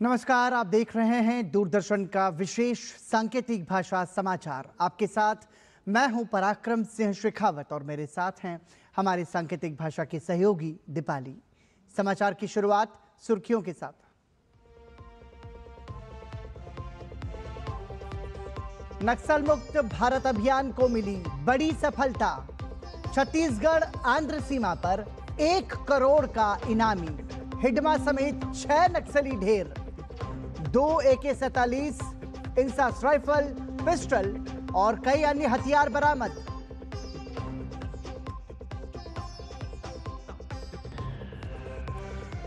नमस्कार, आप देख रहे हैं दूरदर्शन का विशेष सांकेतिक भाषा समाचार। आपके साथ मैं हूं पराक्रम सिंह शेखावत और मेरे साथ हैं हमारे सांकेतिक भाषा के सहयोगी दीपाली। समाचार की शुरुआत सुर्खियों के साथ। नक्सल मुक्त भारत अभियान को मिली बड़ी सफलता। छत्तीसगढ़ आंध्र सीमा पर 1 करोड़ का इनामी, हिडमा समेत 6 नक्सली ढेर, 2 AK-47, इंसास राइफल, पिस्टल और कई अन्य हथियार बरामद।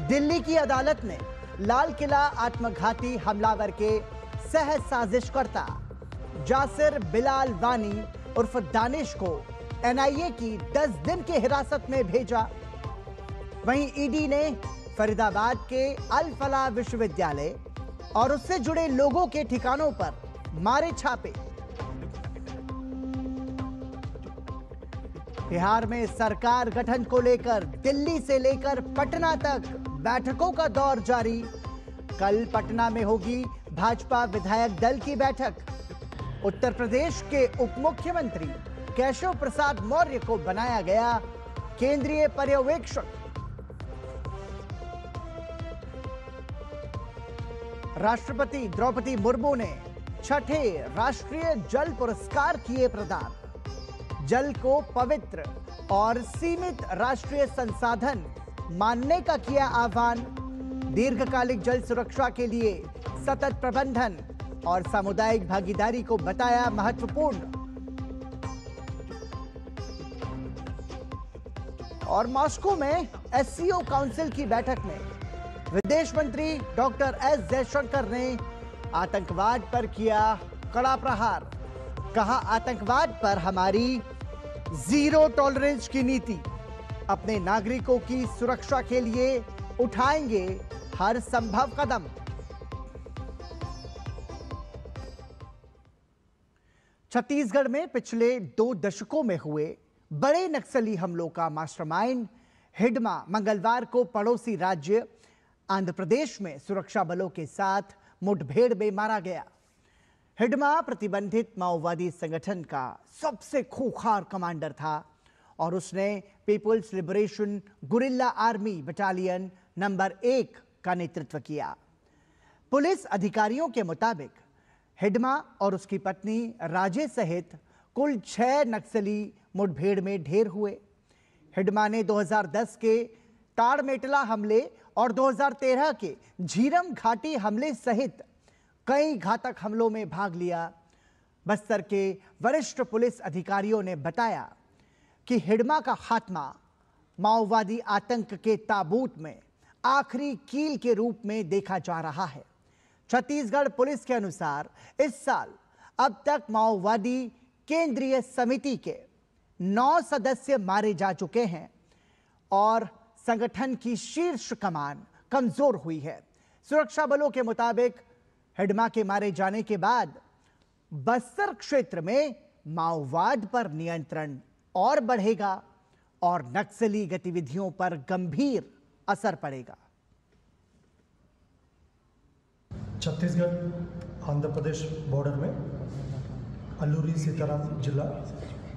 दिल्ली की अदालत ने लाल किला आत्मघाती हमलावर के सह साजिशकर्ता जासिर बिलाल वानी उर्फ दानिश को NIA की 10 दिन की हिरासत में भेजा। वहीं ईडी ने फरीदाबाद के अल फलाह विश्वविद्यालय और उससे जुड़े लोगों के ठिकानों पर मारे छापे। बिहार में सरकार गठन को लेकर दिल्ली से लेकर पटना तक बैठकों का दौर जारी। कल पटना में होगी भाजपा विधायक दल की बैठक। उत्तर प्रदेश के उप मुख्यमंत्री केशव प्रसाद मौर्य को बनाया गया केंद्रीय पर्यवेक्षक। राष्ट्रपति द्रौपदी मुर्मू ने 6ठे राष्ट्रीय जल पुरस्कार किए प्रदान। जल को पवित्र और सीमित राष्ट्रीय संसाधन मानने का किया आह्वान। दीर्घकालिक जल सुरक्षा के लिए सतत प्रबंधन और सामुदायिक भागीदारी को बताया महत्वपूर्ण। और मॉस्को में SCO काउंसिल की बैठक में विदेश मंत्री डॉक्टर S जयशंकर ने आतंकवाद पर किया कड़ा प्रहार। कहा, आतंकवाद पर हमारी जीरो टॉलरेंस की नीति। अपने नागरिकों की सुरक्षा के लिए उठाएंगे हर संभव कदम। छत्तीसगढ़ में पिछले 2 दशकों में हुए बड़े नक्सली हमलों का मास्टरमाइंड हिडमा मंगलवार को पड़ोसी राज्य आंध्र प्रदेश में सुरक्षा बलों के साथ मुठभेड़ में मारा गया। हिडमा प्रतिबंधित माओवादी संगठन का सबसे खूंखार कमांडर था और उसने People's Liberation Guerrilla Army battalion number 1 का नेतृत्व किया। पुलिस अधिकारियों के मुताबिक हिडमा और उसकी पत्नी राजे सहित कुल 6 नक्सली मुठभेड़ में ढेर हुए। हिडमा ने 2010 के ताड़मेटला हमले और 2013 के झीरम घाटी हमले सहित कई घातक हमलों में भाग लिया। बस्तर के वरिष्ठ पुलिस अधिकारियों ने बताया कि हिडमा का खात्मा माओवादी आतंक के ताबूत में आखिरी कील के रूप में देखा जा रहा है। छत्तीसगढ़ पुलिस के अनुसार इस साल अब तक माओवादी केंद्रीय समिति के 9 सदस्य मारे जा चुके हैं और संगठन की शीर्ष कमान कमजोर हुई है। सुरक्षा बलों के मुताबिक हिडमा के मारे जाने के बाद बस्तर क्षेत्र में माओवाद पर नियंत्रण और बढ़ेगा और नक्सली गतिविधियों पर गंभीर असर पड़ेगा। छत्तीसगढ़ आंध्र प्रदेश बॉर्डर में अल्लूरी सीताराम जिला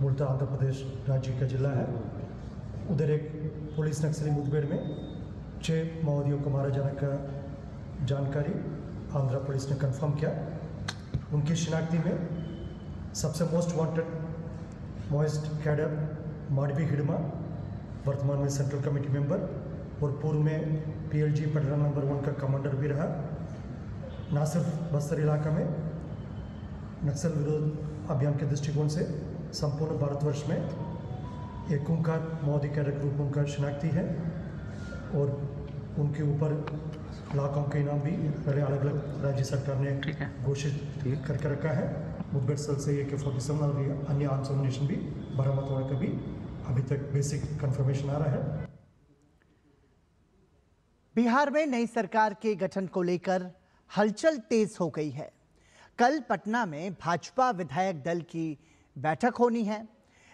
मूलतः आंध्र प्रदेश राज्य का जिला है। उधर एक पुलिस नक्सली मुठभेड़ में 6 माओवादियों को मारा जाने का जानकारी आंध्र पुलिस ने कंफर्म किया। उनकी शिनाख्ती में सबसे most wanted most cadre Madvi Hidma, वर्तमान में सेंट्रल कमेटी मेंबर और पूर्व में PLG पटना नंबर 1 का कमांडर भी रहा। न सिर्फ बस्तर इलाका में नक्सल विरोध अभियान के दृष्टिकोण से संपूर्ण भारतवर्ष में एक खूंखार माओवादी कैडर ग्रुप उनका शिनाख्ती है और उनके ऊपर लाखों के इनाम भी पहले अलग अलग राज्य सरकार ने घोषित करके रखा है। मुठभेड़ स्थल से AK-47 और अन्य आर्म्स एमुनिशन भी बरामद होने का भी अभी तक बेसिक कंफर्मेशन आ रहा है। बिहार में नई सरकार के गठन को लेकर हलचल तेज हो गई है। कल पटना में भाजपा विधायक दल की बैठक होनी है।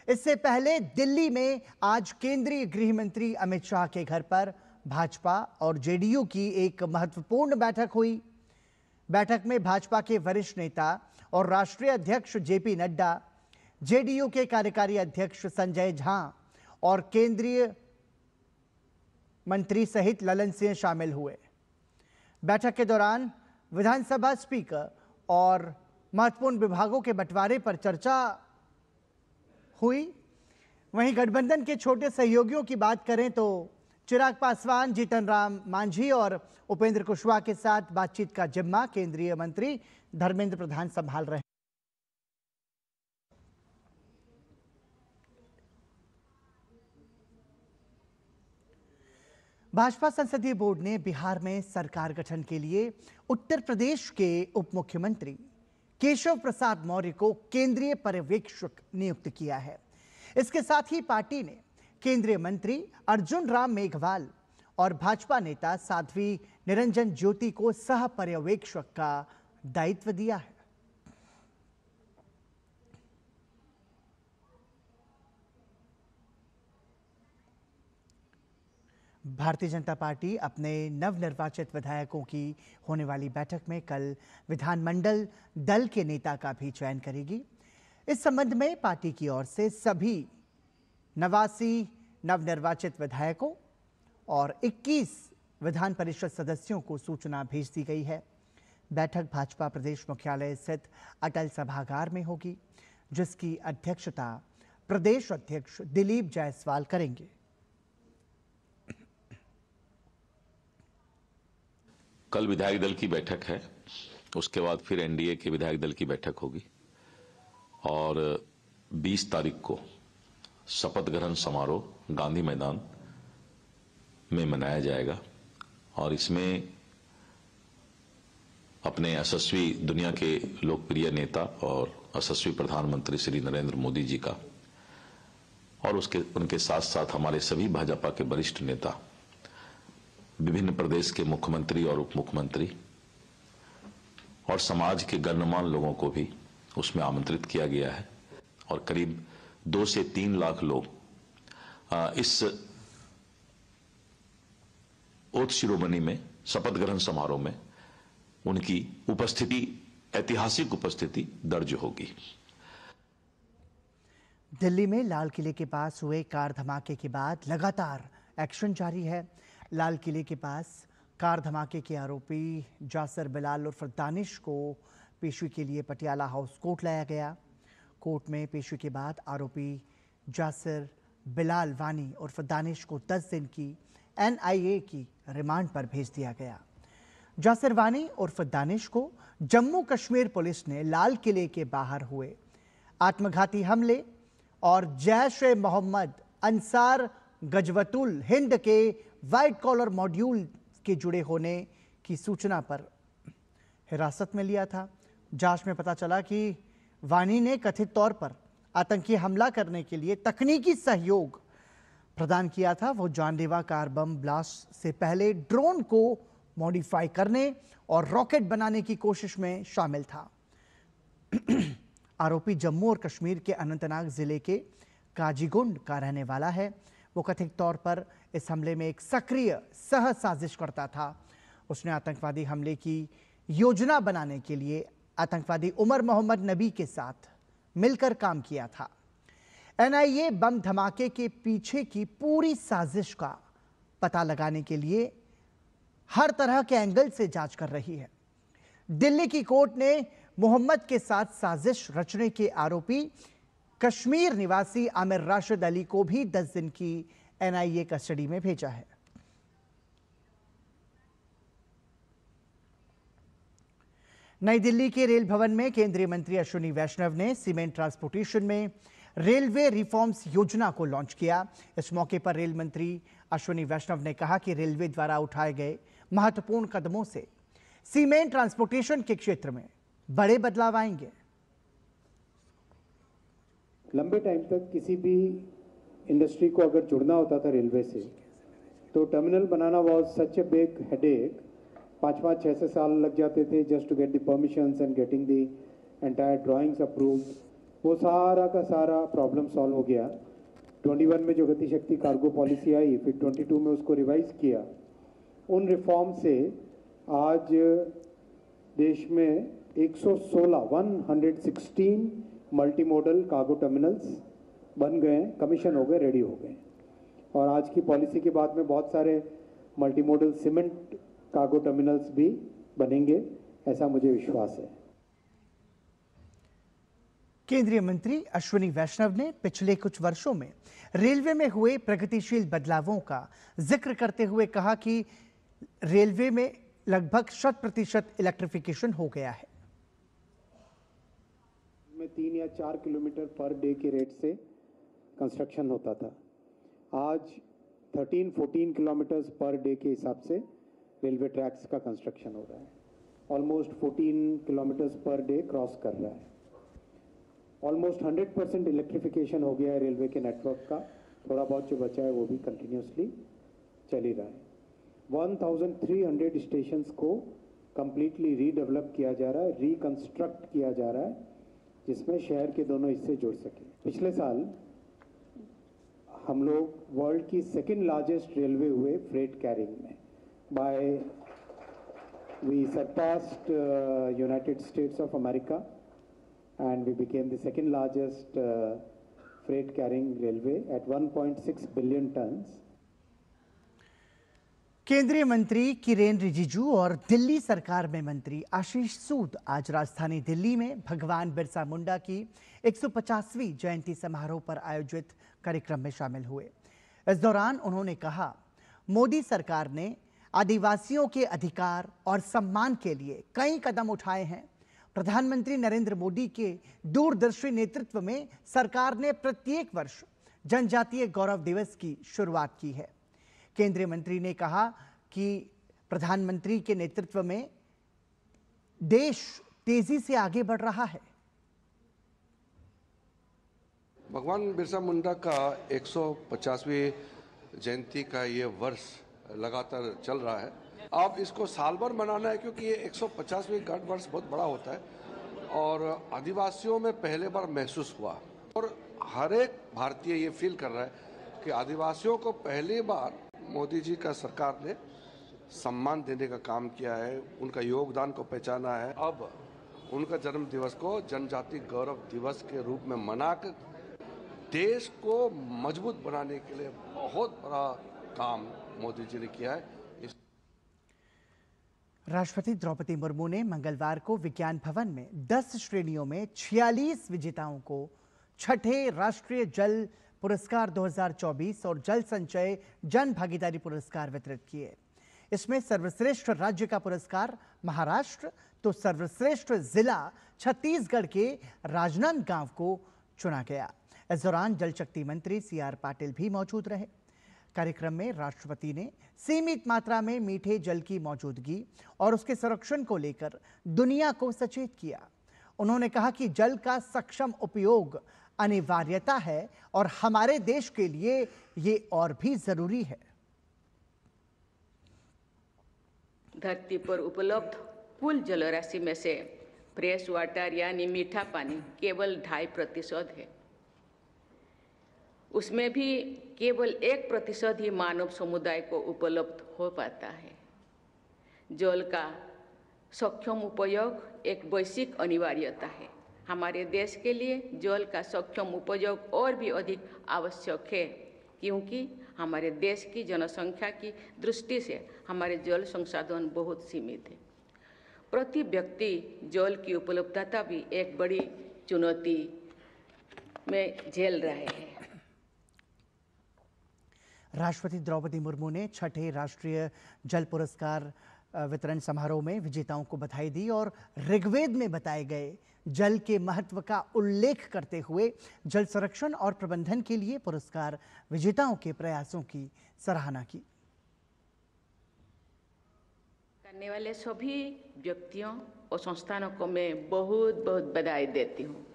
इससे पहले दिल्ली में आज केंद्रीय गृह मंत्री अमित शाह के घर पर भाजपा और JDU की एक महत्वपूर्ण बैठक हुई। बैठक में भाजपा के वरिष्ठ नेता और राष्ट्रीय अध्यक्ष जेपी नड्डा, जेडीयू के कार्यकारी अध्यक्ष संजय झा और केंद्रीय मंत्री सहित ललन सिंह शामिल हुए। बैठक के दौरान विधानसभा स्पीकर और महत्वपूर्ण विभागों के बंटवारे पर चर्चा हुई। वहीं गठबंधन के छोटे सहयोगियों की बात करें तो चिराग पासवान, जीतन राम मांझी और उपेंद्र कुशवाहा के साथ बातचीत का जिम्मा केंद्रीय मंत्री धर्मेंद्र प्रधान संभाल रहे हैं। भाजपा संसदीय बोर्ड ने बिहार में सरकार गठन के लिए उत्तर प्रदेश के उप मुख्यमंत्री केशव प्रसाद मौर्य को केंद्रीय पर्यवेक्षक नियुक्त किया है। इसके साथ ही पार्टी ने केंद्रीय मंत्री अर्जुन राम मेघवाल और भाजपा नेता साध्वी निरंजन ज्योति को सह पर्यवेक्षक का दायित्व दिया है। भारतीय जनता पार्टी अपने नवनिर्वाचित विधायकों की होने वाली बैठक में कल विधानमंडल दल के नेता का भी चयन करेगी। इस संबंध में पार्टी की ओर से सभी 89 नवनिर्वाचित विधायकों और 21 विधान परिषद सदस्यों को सूचना भेज दी गई है। बैठक भाजपा प्रदेश मुख्यालय स्थित अटल सभागार में होगी, जिसकी अध्यक्षता प्रदेश अध्यक्ष दिलीप जायसवाल करेंगे। कल विधायक दल की बैठक है, उसके बाद फिर एनडीए के विधायक दल की बैठक होगी और 20 तारीख को शपथ ग्रहण समारोह गांधी मैदान में मनाया जाएगा और इसमें अपने यशस्वी दुनिया के लोकप्रिय नेता और यशस्वी प्रधानमंत्री श्री नरेंद्र मोदी जी का और उनके साथ साथ हमारे सभी भाजपा के वरिष्ठ नेता, विभिन्न प्रदेश के मुख्यमंत्री और उप मुख्यमंत्री और समाज के गणमान्य लोगों को भी उसमें आमंत्रित किया गया है और करीब 2 से 3 लाख लोग इस ओथ शिरोमणि में, शपथ ग्रहण समारोह में उनकी उपस्थिति, ऐतिहासिक उपस्थिति दर्ज होगी। दिल्ली में लाल किले के पास हुए कार धमाके के बाद लगातार एक्शन जारी है। लाल किले के पास कार धमाके के आरोपी जासिर बिलाल उर्फ दानिश को पेशी के लिए पटियाला हाउस कोर्ट लाया गया। कोर्ट में पेशी के बाद आरोपी जासिर बिलाल वानी उर्फ दानिश को 10 दिन की एनआईए की रिमांड पर भेज दिया गया। जासिर वानी उर्फ दानिश को जम्मू कश्मीर पुलिस ने लाल किले के बाहर हुए आत्मघाती हमले और जैश ए मोहम्मद अंसार गजवतुल हिंद के व्हाइट कॉलर मॉड्यूल के जुड़े होने की सूचना पर हिरासत में लिया था। जांच में पता चला कि वानी ने कथित तौर पर आतंकी हमला करने के लिए तकनीकी सहयोग प्रदान किया था। वो जानलेवा कार बम ब्लास्ट से पहले ड्रोन को मॉडिफाई करने और रॉकेट बनाने की कोशिश में शामिल था। आरोपी जम्मू और कश्मीर के अनंतनाग जिले के काजीगुंड का रहने वाला है। वो कथित तौर पर इस हमले में एक सक्रिय सह साजिश करता था। उसने आतंकवादी हमले की योजना बनाने के लिए आतंकवादी उमर मोहम्मद नबी के साथ मिलकर काम किया था। एनआईए बम धमाके के पीछे की पूरी साजिश का पता लगाने के लिए हर तरह के एंगल से जांच कर रही है। दिल्ली की कोर्ट ने मोहम्मद के साथ साजिश रचने के आरोपी कश्मीर निवासी आमिर राशिद अली को भी 10 दिन की एनआईए कस्टडी में भेजा है। नई दिल्ली के रेल भवन में केंद्रीय मंत्री अश्विनी वैष्णव ने सीमेंट ट्रांसपोर्टेशन में रेलवे रिफॉर्म्स योजना को लॉन्च किया। इस मौके पर रेल मंत्री अश्विनी वैष्णव ने कहा कि रेलवे द्वारा उठाए गए महत्वपूर्ण कदमों से सीमेंट ट्रांसपोर्टेशन के क्षेत्र में बड़े बदलाव आएंगे। लंबे टाइम तक किसी भी इंडस्ट्री को अगर जुड़ना होता था रेलवे से, तो टर्मिनल बनाना was such a big headache. 5-5, 6 साल लग जाते थे just to get the permissions and getting the entire drawings approved. वो सारा का सारा प्रॉब्लम सॉल्व हो गया। 21 में जो गति शक्ति कार्गो पॉलिसी आई, फिर 22 में उसको रिवाइज किया। उन रिफॉर्म से आज देश में 116 मल्टी मॉडल कार्गो टर्मिनल्स बन गए हैं, कमीशन हो गए, रेडी हो गए। और आज की पॉलिसी के बाद में बहुत सारे multi modal cement cargo terminals भी बनेंगे, ऐसा मुझे विश्वास है। केंद्रीय मंत्री अश्विनी वैष्णव ने पिछले कुछ वर्षों में रेलवे में हुए प्रगतिशील बदलावों का जिक्र करते हुए कहा कि रेलवे में लगभग 100% इलेक्ट्रिफिकेशन हो गया है। में 3 या 4 किलोमीटर पर डे के रेट से कंस्ट्रक्शन होता था, आज 13-14 किलोमीटर्स पर डे के हिसाब से रेलवे ट्रैक्स का कंस्ट्रक्शन हो रहा है। Almost 14 kilometres per day cross कर रहा है। ऑलमोस्ट 100% इलेक्ट्रिफिकेशन हो गया है रेलवे के नेटवर्क का। थोड़ा बहुत जो बचा है वो भी कंटिन्यूसली चल ही रहा है। 1300 स्टेशंस को कंप्लीटली रीडेवलप किया जा रहा है, रिकंस्ट्रक्ट किया जा रहा है, जिसमें शहर के दोनों हिस्से जुड़ सके। पिछले साल हम लोग वर्ल्ड की सेकंड लार्जेस्ट रेलवे हुए फ्रेट कैरिंग में। We surpassed United States of America and we became the second largest freight carrying railway at 1.6 billion tons. केंद्रीय मंत्री किरेन रिजिजू और दिल्ली सरकार में मंत्री आशीष सूद आज राजधानी दिल्ली में भगवान बिरसा मुंडा की 150वीं जयंती समारोह पर आयोजित कार्यक्रम में शामिल हुए। इस दौरान उन्होंने कहा, मोदी सरकार ने आदिवासियों के अधिकार और सम्मान के लिए कई कदम उठाए हैं। प्रधानमंत्री नरेंद्र मोदी के दूरदर्शी नेतृत्व में सरकार ने प्रत्येक वर्ष जनजातीय गौरव दिवस की शुरुआत की है। केंद्रीय मंत्री ने कहा कि प्रधानमंत्री के नेतृत्व में देश तेजी से आगे बढ़ रहा है। भगवान बिरसा मुंडा का 150वीं जयंती का ये वर्ष लगातार चल रहा है। अब इसको साल भर मनाना है क्योंकि ये 150वीं गण वर्ष बहुत बड़ा होता है और आदिवासियों में पहले बार महसूस हुआ और हर एक भारतीय ये फील कर रहा है कि आदिवासियों को पहली बार मोदी जी का सरकार ने सम्मान देने का काम किया है, उनका योगदान को पहचाना है। अब उनका जन्म दिवस को जनजाति गौरव दिवस के रूप में मनाकर देश को मजबूत बनाने के लिए बहुत बड़ा काम मोदी जी ने किया है। राष्ट्रपति द्रौपदी मुर्मू ने मंगलवार को विज्ञान भवन में 10 श्रेणियों में 46 विजेताओं को छठे राष्ट्रीय जल पुरस्कार 2024 और जल संचय जन भागीदारी पुरस्कार वितरित किए। इसमें सर्वश्रेष्ठ राज्य का पुरस्कार महाराष्ट्र तो सर्वश्रेष्ठ जिला छत्तीसगढ़ के राजनांदगांव को चुना गया। इस दौरान जल शक्ति मंत्री CR पाटिल भी मौजूद रहे। कार्यक्रम में राष्ट्रपति ने सीमित मात्रा में मीठे जल की मौजूदगी और उसके संरक्षण को लेकर दुनिया को सचेत किया। उन्होंने कहा कि जल का सक्षम उपयोग अनिवार्यता है और हमारे देश के लिए ये और भी जरूरी है। धरती पर उपलब्ध कुल जलराशि में से फ्रेश वाटर यानी मीठा पानी केवल 2.5% है। उसमें भी केवल 1% ही मानव समुदाय को उपलब्ध हो पाता है। जल का सक्षम उपयोग एक वैश्विक अनिवार्यता है। हमारे देश के लिए जल का सक्षम उपयोग और भी अधिक आवश्यक है क्योंकि हमारे देश की जनसंख्या की दृष्टि से हमारे जल संसाधन बहुत सीमित है। प्रति व्यक्ति जल की उपलब्धता भी एक बड़ी चुनौती में झेल रहे हैं। राष्ट्रपति द्रौपदी मुर्मू ने छठे राष्ट्रीय जल पुरस्कार वितरण समारोह में विजेताओं को बधाई दी और ऋग्वेद में बताए गए जल के महत्व का उल्लेख करते हुए जल संरक्षण और प्रबंधन के लिए पुरस्कार विजेताओं के प्रयासों की सराहना की। करने वाले सभी व्यक्तियों और संस्थानों को मैं बहुत बहुत बधाई देती हूँ।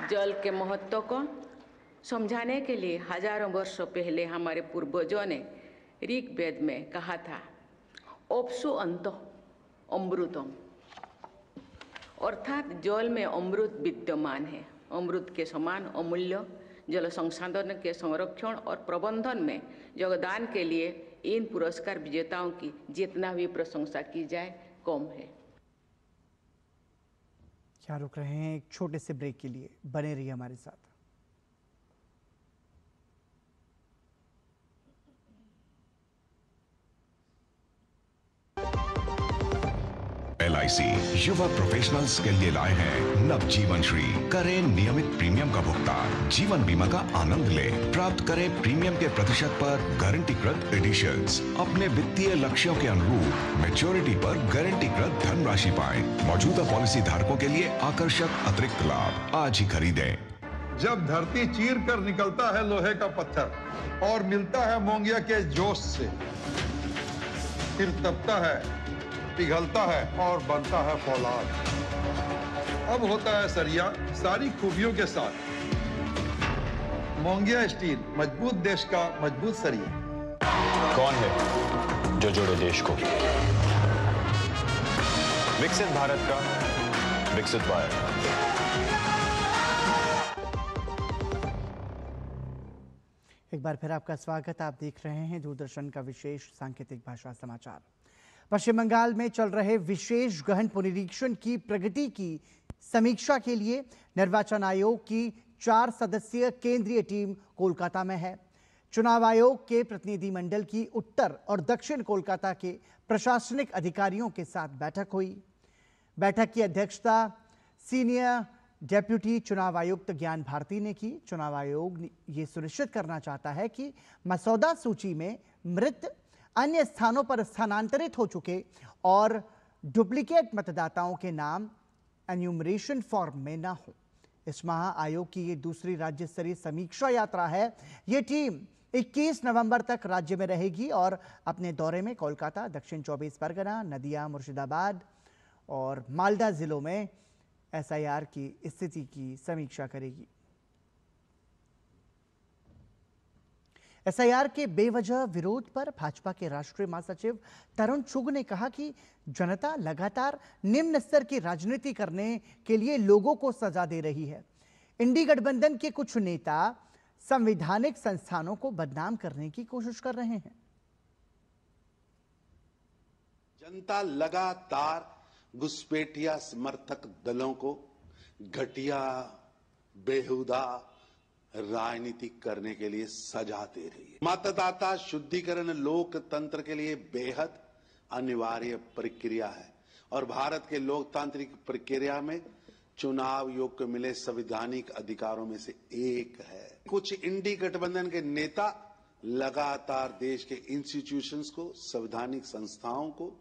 जल के महत्व को समझाने के लिए हजारों वर्षों पहले हमारे पूर्वजों ने ऋग्वेद में कहा था, ओप्सु अंतो अमृतम, अर्थात जल में अमृत विद्यमान है। अमृत के समान अमूल्य जल संसाधन के संरक्षण और प्रबंधन में योगदान के लिए इन पुरस्कार विजेताओं की जितना भी प्रशंसा की जाए कम है। क्या रुक रहे हैं एक छोटे से ब्रेक के लिए, बने रहिए हमारे साथ। LIC युवा प्रोफेशनल्स के लिए लाए हैं नवजीवन श्री। करें नियमित प्रीमियम का भुगतान, जीवन बीमा का आनंद लें, प्राप्त करें प्रीमियम के प्रतिशत पर गारंटीकृत एडिशंस, अपने वित्तीय लक्ष्यों के अनुरूप मैच्योरिटी पर गारंटीकृत धनराशि पाएं। मौजूदा पॉलिसी धारकों के लिए आकर्षक अतिरिक्त लाभ आज ही खरीदें। जब धरती चीर कर निकलता है लोहे का पत्थर और मिलता है मोंगिया के जोश से, फिर तपता है, पिघलता है और बनता है फौलाद। अब होता है सरिया सारी खूबियों के साथ। मोंगिया स्टील, मजबूत देश का मजबूत सरिया। कौन है जो जोड़े देश को? विकसित भारत का विकसित भारत। एक बार फिर आपका स्वागत। आप देख रहे हैं दूरदर्शन का विशेष सांकेतिक भाषा समाचार। पश्चिम बंगाल में चल रहे विशेष गहन पुनरीक्षण की प्रगति की समीक्षा के लिए निर्वाचन आयोग की 4 सदस्यीय केंद्रीय टीम कोलकाता में है। चुनाव आयोग के प्रतिनिधिमंडल की उत्तर और दक्षिण कोलकाता के प्रशासनिक अधिकारियों के साथ बैठक हुई। बैठक की अध्यक्षता सीनियर डेप्यूटी चुनाव आयुक्त ज्ञान भारती ने की। चुनाव आयोग ये सुनिश्चित करना चाहता है कि मसौदा सूची में मृत, अन्य स्थानों पर स्थानांतरित हो चुके और डुप्लीकेट मतदाताओं के नाम एन्यूमरेशन फॉर्म में ना हो। इस माह आयोग की ये दूसरी राज्य स्तरीय समीक्षा यात्रा है। ये टीम 21 नवंबर तक राज्य में रहेगी और अपने दौरे में कोलकाता, दक्षिण 24 परगना, नदिया, मुर्शिदाबाद और मालदा जिलों में SIR की स्थिति की समीक्षा करेगी। SIR के बेवजह विरोध पर भाजपा के राष्ट्रीय महासचिव तरुण चुग ने कहा कि जनता लगातार निम्न स्तर की राजनीति करने के लिए लोगों को सजा दे रही है। इंडी गठबंधन के कुछ नेता संवैधानिक संस्थानों को बदनाम करने की कोशिश कर रहे हैं। जनता लगातार घुसपैठिया समर्थक दलों को घटिया, बेहुदा राजनीति करने के लिए सजा दे रही है। मतदाता शुद्धिकरण लोकतंत्र के लिए बेहद अनिवार्य प्रक्रिया है और भारत के लोकतांत्रिक प्रक्रिया में चुनाव आयोग को मिले संवैधानिक अधिकारों में से एक है। कुछ इंडी गठबंधन के नेता लगातार देश के इंस्टीट्यूशंस को, संवैधानिक संस्थाओं को,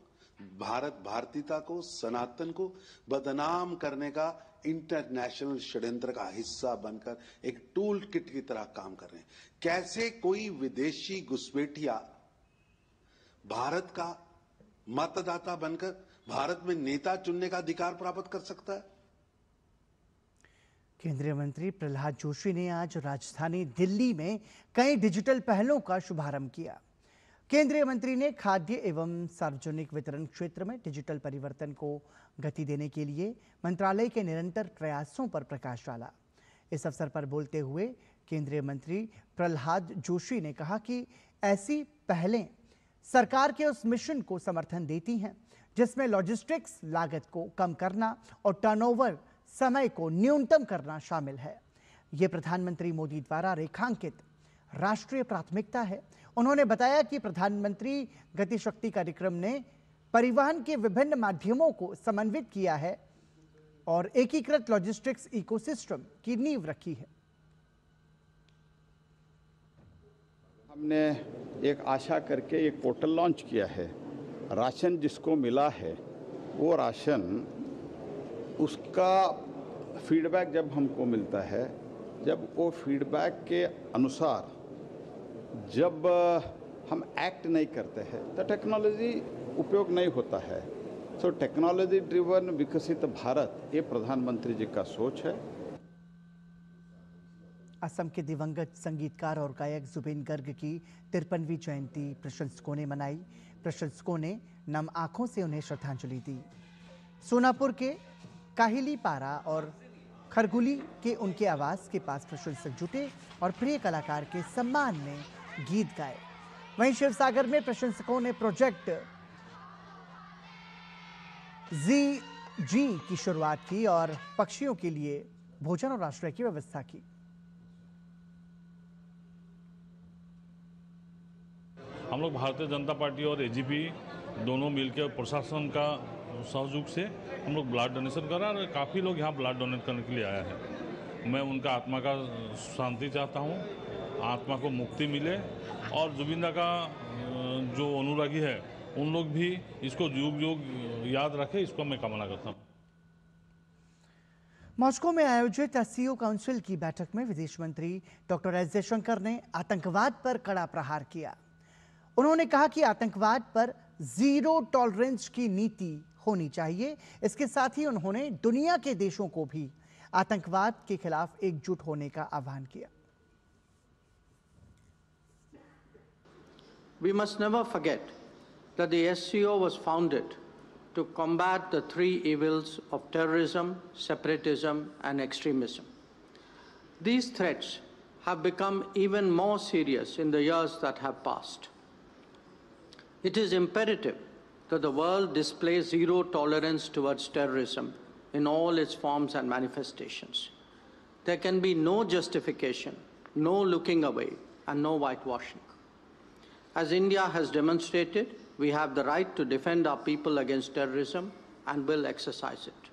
भारत भारतीयता को, सनातन को बदनाम करने का इंटरनेशनल षड्यंत्र का हिस्सा बनकर एक टूल किट की तरह काम कर रहे हैं। कैसे कोई विदेशी घुसपैठिया भारत का मतदाता बनकर भारत में नेता चुनने का अधिकार प्राप्त कर सकता है? केंद्रीय मंत्री प्रहलाद जोशी ने आज राजधानी दिल्ली में कई डिजिटल पहलों का शुभारंभ किया। केंद्रीय मंत्री ने खाद्य एवं सार्वजनिक वितरण क्षेत्र में डिजिटल परिवर्तन को गति देने के लिए मंत्रालय के निरंतर प्रयासों पर प्रकाश डाला। इस अवसर पर बोलते हुए केंद्रीय मंत्री प्रहलाद जोशी ने कहा कि ऐसी पहलें सरकार के उस मिशन को समर्थन देती हैं जिसमें लॉजिस्टिक्स लागत को कम करना और टर्नओवर समय को न्यूनतम करना शामिल है। ये प्रधानमंत्री मोदी द्वारा रेखांकित राष्ट्रीय प्राथमिकता है। उन्होंने बताया कि प्रधानमंत्री गति शक्ति कार्यक्रम ने परिवहन के विभिन्न माध्यमों को समन्वित किया है और एकीकृत लॉजिस्टिक्स इकोसिस्टम की नींव रखी है। हमने एक आशा करके एक पोर्टल लॉन्च किया है। राशन जिसको मिला है वो राशन, उसका फीडबैक जब हमको मिलता है, जब वो फीडबैक के अनुसार जब हम एक्ट नहीं करते हैं तो टेक्नोलॉजी उपयोग नहीं होता है। सो टेक्नोलॉजी ड्रिवन विकसित भारत, ये प्रधानमंत्री जी का सोच है। असम के दिवंगत संगीतकार और गायक जुबिन गर्ग की 53वीं जयंती प्रशंसकों ने मनाई। प्रशंसकों ने नम आंखों से उन्हें श्रद्धांजलि दी। सोनापुर के काहिलीपारा और खरगुली के उनके आवास के पास प्रशंसक जुटे और प्रिय कलाकार के सम्मान में गीत गाए। वहीं शिवसागर में प्रशंसकों ने प्रोजेक्ट जी की शुरुआत की और पक्षियों के लिए भोजन और आश्रय की व्यवस्था की। हम लोग भारतीय जनता पार्टी और एजीपी दोनों मिलकर प्रशासन का सहयोग से हम लोग ब्लड डोनेशन कर रहे हैं और काफ़ी लोग यहाँ ब्लड डोनेट करने के लिए आया है। मैं उनका आत्मा का शांति चाहता हूँ, आत्मा को मुक्ति मिले और जुबिंदा का जो अनुरागी है उन लोग भी इसको युग युग याद रखें, इसको मैं कामना करता हूँ। मॉस्को में आयोजित एससीओ काउंसिल की बैठक में विदेश मंत्री डॉक्टर एस जयशंकर ने आतंकवाद पर कड़ा प्रहार किया। उन्होंने कहा कि आतंकवाद पर जीरो टॉलरेंस की नीति होनी चाहिए। इसके साथ ही उन्होंने दुनिया के देशों को भी आतंकवाद के खिलाफ एकजुट होने का आह्वान किया। We must never forget that the SCO was founded to combat the three evils of terrorism, separatism, and extremism. These threats have become even more serious in the years that have passed. It is imperative that the world display zero tolerance towards terrorism in all its forms and manifestations. There can be no justification, no looking away, and no whitewashing. As India has demonstrated, we have the right to defend our people against terrorism and will exercise it.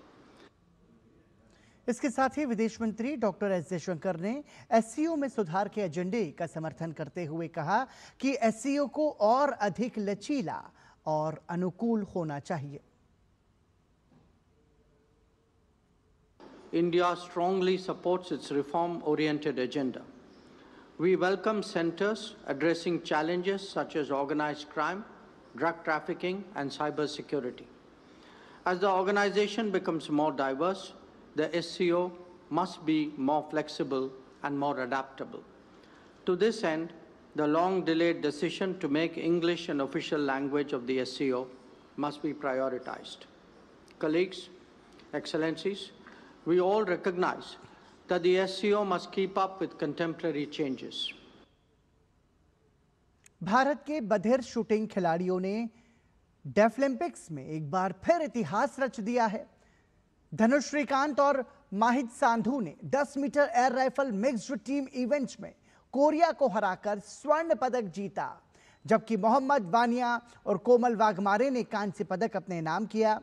इसके साथ ही विदेश मंत्री doctor S Jaishankar ने SCO में सुधार के एजेंडे का समर्थन करते हुए कहा कि एससीओ को और अधिक लचीला और अनुकूल होना चाहिए। India strongly supports its reform-oriented agenda. We welcome centers addressing challenges such as organized crime, drug trafficking, and cybersecurity. As the organization becomes more diverse, the SCO must be more flexible and more adaptable. To this end, the long-delayed decision to make English an official language of the SCO must be prioritized. Colleagues, Excellencies, we all recognize that the SCO must keep up with contemporary changes. Bharat के बधिर shooting खिलाड़ियों ने Deaflympics में एक बार फिर इतिहास रच दिया है। धनुष श्रीकांत और माहित सांधू ने 10 metre air rifle mixed team events में कोरिया को हराकर स्वर्ण पदक जीता, जबकि मोहम्मद वानिया और कोमल वाघमारे ने कांस्य पदक अपने नाम किया।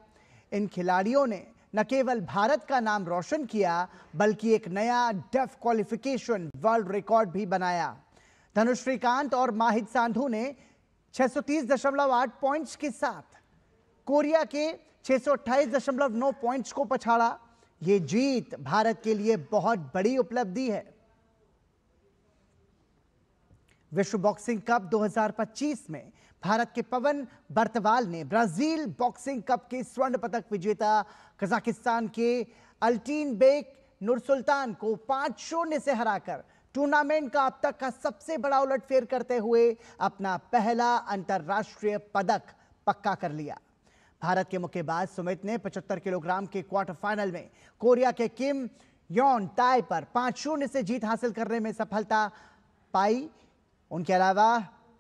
इन खिलाड़ियों ने न केवल भारत का नाम रोशन किया, बल्कि एक नया डेफ क्वालिफिकेशन वर्ल्ड रिकॉर्ड भी बनाया। धनुष श्रीकांत और माहित सांधू ने 630.8 पॉइंट्स के साथ कोरिया के 628.9 पॉइंट्स को पछाड़ा। यह जीत भारत के लिए बहुत बड़ी उपलब्धि है। विश्व बॉक्सिंग कप 2025 में भारत के पवन बर्तवाल ने ब्राजील बॉक्सिंग कप के स्वर्ण पदक विजेता कजाकिस्तान के अल्टीनबेक नूरसुल्तान को 5-0 से हराकर टूर्नामेंट का अब तक का सबसे बड़ा उलटफेर करते हुए अपना पहला अंतरराष्ट्रीय पदक पक्का कर लिया। भारत के मुक्केबाज सुमित ने 75 किलोग्राम के क्वार्टर फाइनल में कोरिया के किम योन ताई पर 5-0 से जीत हासिल करने में सफलता पाई। उनके अलावा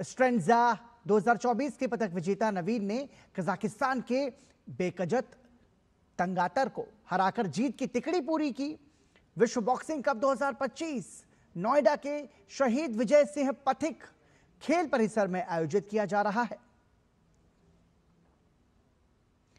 स्ट्रेंजा 2024 के पदक विजेता नवीन ने कजाकिस्तान के बेकजत तंगातर को हराकर जीत की तिकड़ी पूरी की। विश्व बॉक्सिंग कप 2025 नोएडा के शहीद विजय सिंह पथिक खेल परिसर में आयोजित किया जा रहा है।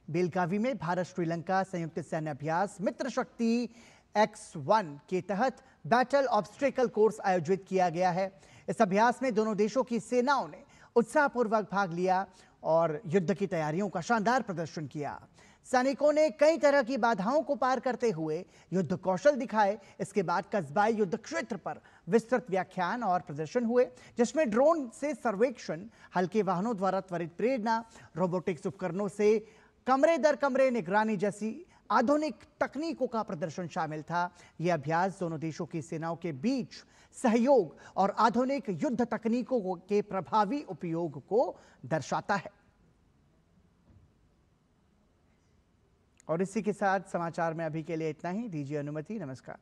बेलगावी में भारत श्रीलंका संयुक्त सैन्य अभ्यास मित्र शक्ति X1 के तहत बैटल ऑब्स्टेकल कोर्स आयोजित किया गया है। इस अभ्यास में दोनों देशों की सेनाओं ने उत्साहपूर्वक भाग लिया और युद्ध की तैयारियों का शानदार प्रदर्शन किया। सैनिकों ने कई तरह की बाधाओं को पार करते हुए युद्ध कौशल दिखाए। इसके बाद कस्बाई युद्ध क्षेत्र पर विस्तृत व्याख्यान और प्रदर्शन हुए, जिसमें ड्रोन से सर्वेक्षण, हल्के वाहनों द्वारा त्वरित प्रेरणा, रोबोटिक्स उपकरणों से कमरे दर कमरे निगरानी जैसी आधुनिक तकनीकों का प्रदर्शन शामिल था। यह अभ्यास दोनों देशों की सेनाओं के बीच सहयोग और आधुनिक युद्ध तकनीकों के प्रभावी उपयोग को दर्शाता है। और इसी के साथ समाचार में अभी के लिए इतना ही। दीजिए अनुमति। नमस्कार।